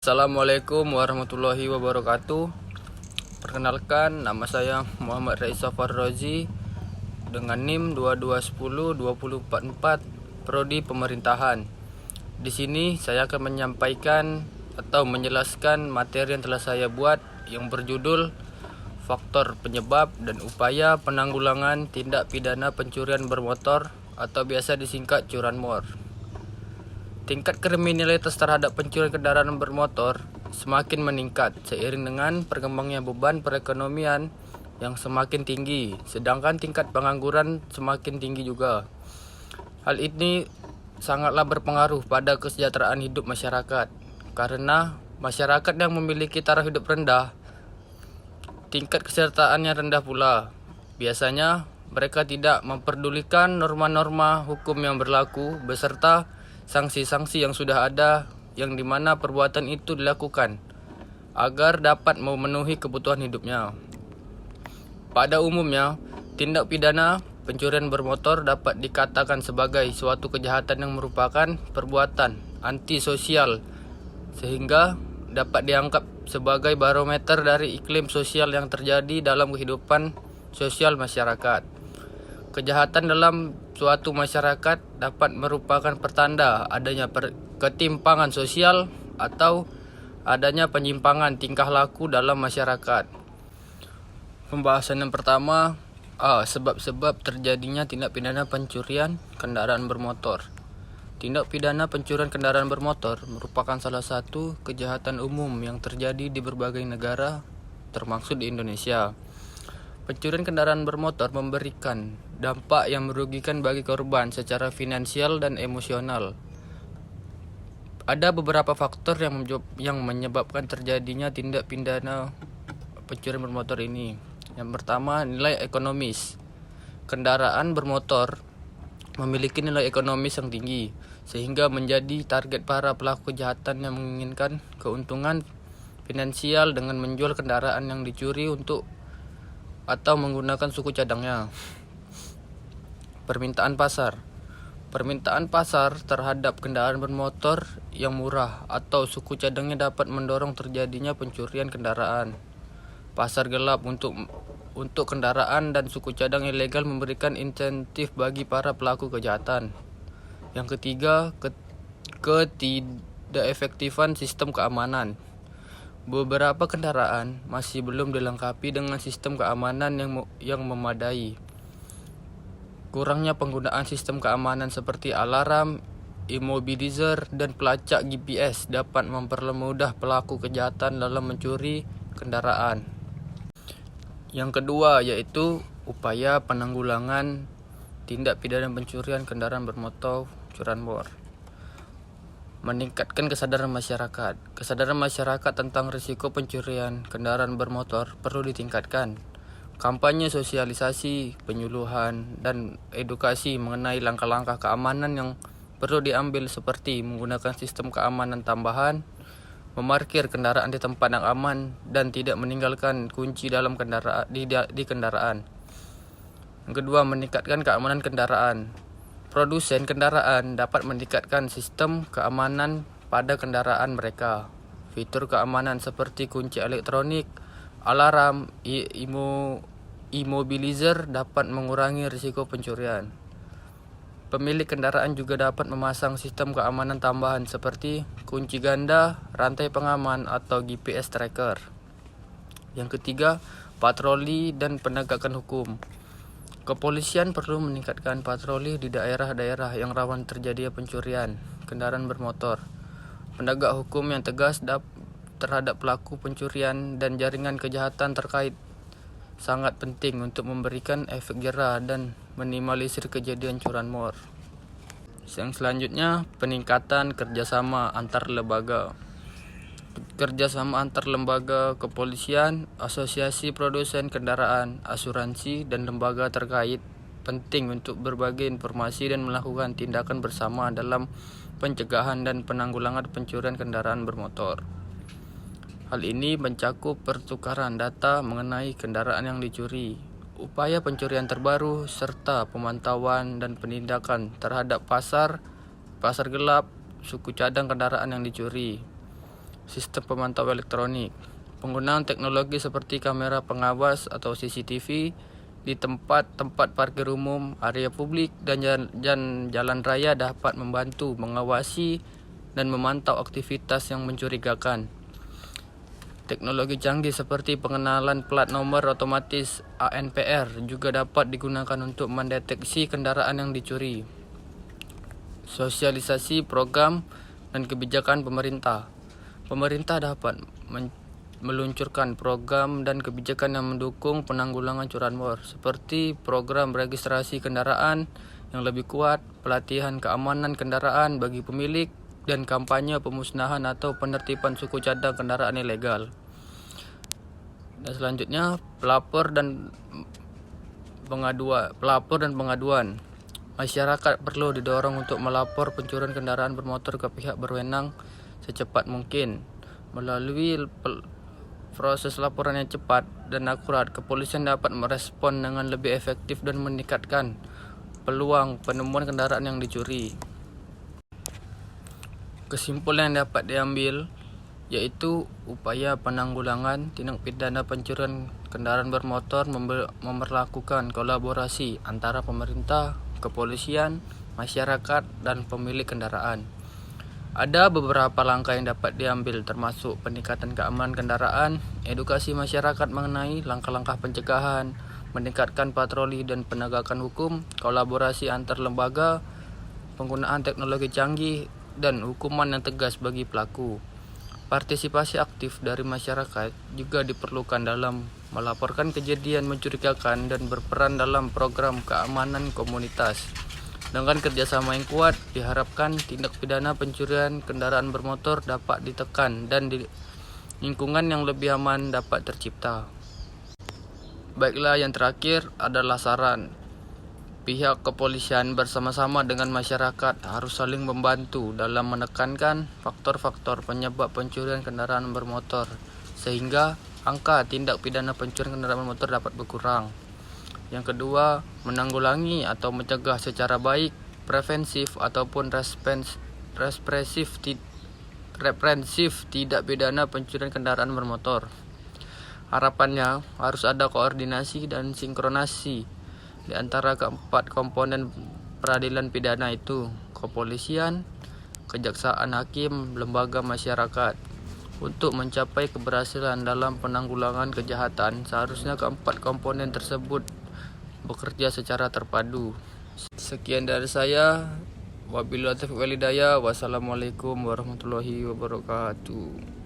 Assalamualaikum warahmatullahi wabarakatuh. Perkenalkan, nama saya Muhammad Raisa Farrozi dengan NIM 22102044 Prodi Pemerintahan. Di sini saya akan menyampaikan atau menjelaskan materi yang telah saya buat yang berjudul Faktor Penyebab dan Upaya Penanggulangan Tindak Pidana Pencurian Bermotor atau biasa disingkat curanmor. Tingkat kriminalitas terhadap pencurian kendaraan bermotor semakin meningkat seiring dengan perkembangannya beban perekonomian yang semakin tinggi, sedangkan tingkat pengangguran semakin tinggi juga. Hal ini sangatlah berpengaruh pada kesejahteraan hidup masyarakat, karena masyarakat yang memiliki taraf hidup rendah, tingkat kesejahteraannya rendah pula. Biasanya mereka tidak memperdulikan norma-norma hukum yang berlaku beserta sanksi-sanksi yang sudah ada, yang dimana perbuatan itu dilakukan agar dapat memenuhi kebutuhan hidupnya. Pada umumnya, tindak pidana pencurian bermotor dapat dikatakan sebagai suatu kejahatan yang merupakan perbuatan antisosial, sehingga dapat dianggap sebagai barometer dari iklim sosial yang terjadi dalam kehidupan sosial masyarakat. Kejahatan dalam suatu masyarakat dapat merupakan pertanda adanya ketimpangan sosial atau adanya penyimpangan tingkah laku dalam masyarakat. Pembahasan yang pertama, sebab-sebab terjadinya tindak pidana pencurian kendaraan bermotor. Tindak pidana pencurian kendaraan bermotor merupakan salah satu kejahatan umum yang terjadi di berbagai negara, termasuk di Indonesia. Pencurian kendaraan bermotor memberikan dampak yang merugikan bagi korban secara finansial dan emosional. Ada beberapa faktor yang menyebabkan terjadinya tindak pidana pencurian bermotor ini. Yang pertama, nilai ekonomis. Kendaraan bermotor memiliki nilai ekonomis yang tinggi, sehingga menjadi target para pelaku kejahatan yang menginginkan keuntungan finansial dengan menjual kendaraan yang dicuri atau menggunakan suku cadangnya. Permintaan pasar. Permintaan pasar terhadap kendaraan bermotor yang murah atau suku cadangnya dapat mendorong terjadinya pencurian kendaraan. Pasar gelap untuk kendaraan dan suku cadang ilegal memberikan insentif bagi para pelaku kejahatan. Yang ketiga, ketidakefektifan sistem keamanan. Beberapa kendaraan masih belum dilengkapi dengan sistem keamanan yang memadai. Kurangnya penggunaan sistem keamanan seperti alarm, immobilizer, dan pelacak GPS dapat mempermudah pelaku kejahatan dalam mencuri kendaraan. Yang kedua yaitu upaya penanggulangan tindak pidana pencurian kendaraan bermotor curanmor. Meningkatkan kesadaran masyarakat. Kesadaran masyarakat tentang risiko pencurian kendaraan bermotor perlu ditingkatkan. Kampanye sosialisasi, penyuluhan, dan edukasi mengenai langkah-langkah keamanan yang perlu diambil seperti menggunakan sistem keamanan tambahan, memarkir kendaraan di tempat yang aman, dan tidak meninggalkan kunci dalam di kendaraan. Yang kedua, meningkatkan keamanan kendaraan. Produsen kendaraan dapat meningkatkan sistem keamanan pada kendaraan mereka. Fitur keamanan seperti kunci elektronik, alarm, immobilizer dapat mengurangi risiko pencurian. Pemilik kendaraan juga dapat memasang sistem keamanan tambahan seperti kunci ganda, rantai pengaman, atau GPS tracker. Yang ketiga, patroli dan penegakan hukum. Kepolisian perlu meningkatkan patroli di daerah-daerah yang rawan terjadinya pencurian kendaraan bermotor. Penegak hukum yang tegas terhadap pelaku pencurian dan jaringan kejahatan terkait sangat penting untuk memberikan efek jera dan minimalisir kejadian curanmor. Yang selanjutnya, peningkatan kerjasama antar lembaga. Kerjasama antar lembaga kepolisian, asosiasi produsen kendaraan, asuransi, dan lembaga terkait penting untuk berbagi informasi dan melakukan tindakan bersama dalam pencegahan dan penanggulangan pencurian kendaraan bermotor. Hal ini mencakup pertukaran data mengenai kendaraan yang dicuri, upaya pencurian terbaru, serta pemantauan dan penindakan terhadap pasar gelap, suku cadang kendaraan yang dicuri. sistem pemantau elektronik, penggunaan teknologi seperti kamera pengawas atau CCTV di tempat-tempat parkir umum, area publik, dan jalan raya dapat membantu mengawasi dan memantau aktivitas yang mencurigakan. Teknologi canggih seperti pengenalan plat nomor otomatis ANPR juga dapat digunakan untuk mendeteksi kendaraan yang dicuri. Sosialisasi program dan kebijakan pemerintah. Pemerintah dapat meluncurkan program dan kebijakan yang mendukung penanggulangan curanmor, seperti program registrasi kendaraan yang lebih kuat, pelatihan keamanan kendaraan bagi pemilik, dan kampanye pemusnahan atau penertiban suku cadang kendaraan ilegal. Dan selanjutnya, pelapor dan pengaduan. Masyarakat perlu didorong untuk melapor pencurian kendaraan bermotor ke pihak berwenang secepat mungkin. Melalui proses laporan yang cepat dan akurat, kepolisian dapat merespon dengan lebih efektif dan meningkatkan peluang penemuan kendaraan yang dicuri. Kesimpulan yang dapat diambil yaitu upaya penanggulangan tindak pidana pencurian kendaraan bermotor memperlakukan kolaborasi antara pemerintah, kepolisian, masyarakat, dan pemilik kendaraan. Ada beberapa langkah yang dapat diambil, termasuk peningkatan keamanan kendaraan, edukasi masyarakat mengenai langkah-langkah pencegahan, meningkatkan patroli dan penegakan hukum, kolaborasi antar lembaga, penggunaan teknologi canggih, dan hukuman yang tegas bagi pelaku. Partisipasi aktif dari masyarakat juga diperlukan dalam melaporkan kejadian mencurigakan dan berperan dalam program keamanan komunitas. Dengan kerjasama yang kuat, diharapkan tindak pidana pencurian kendaraan bermotor dapat ditekan dan lingkungan yang lebih aman dapat tercipta. Baiklah, yang terakhir adalah saran. Pihak kepolisian bersama-sama dengan masyarakat harus saling membantu dalam menekankan faktor-faktor penyebab pencurian kendaraan bermotor, sehingga angka tindak pidana pencurian kendaraan bermotor dapat berkurang. Yang kedua, menanggulangi atau mencegah secara baik, preventif ataupun represif tidak pidana pencurian kendaraan bermotor. Harapannya harus ada koordinasi dan sinkronasi di antara keempat komponen peradilan pidana itu, kepolisian, kejaksaan, hakim, lembaga masyarakat. Untuk mencapai keberhasilan dalam penanggulangan kejahatan, seharusnya keempat komponen tersebut bekerja secara terpadu. Sekian dari saya. Wabillahi taufiq wal hidayah. Wassalamualaikum warahmatullahi wabarakatuh.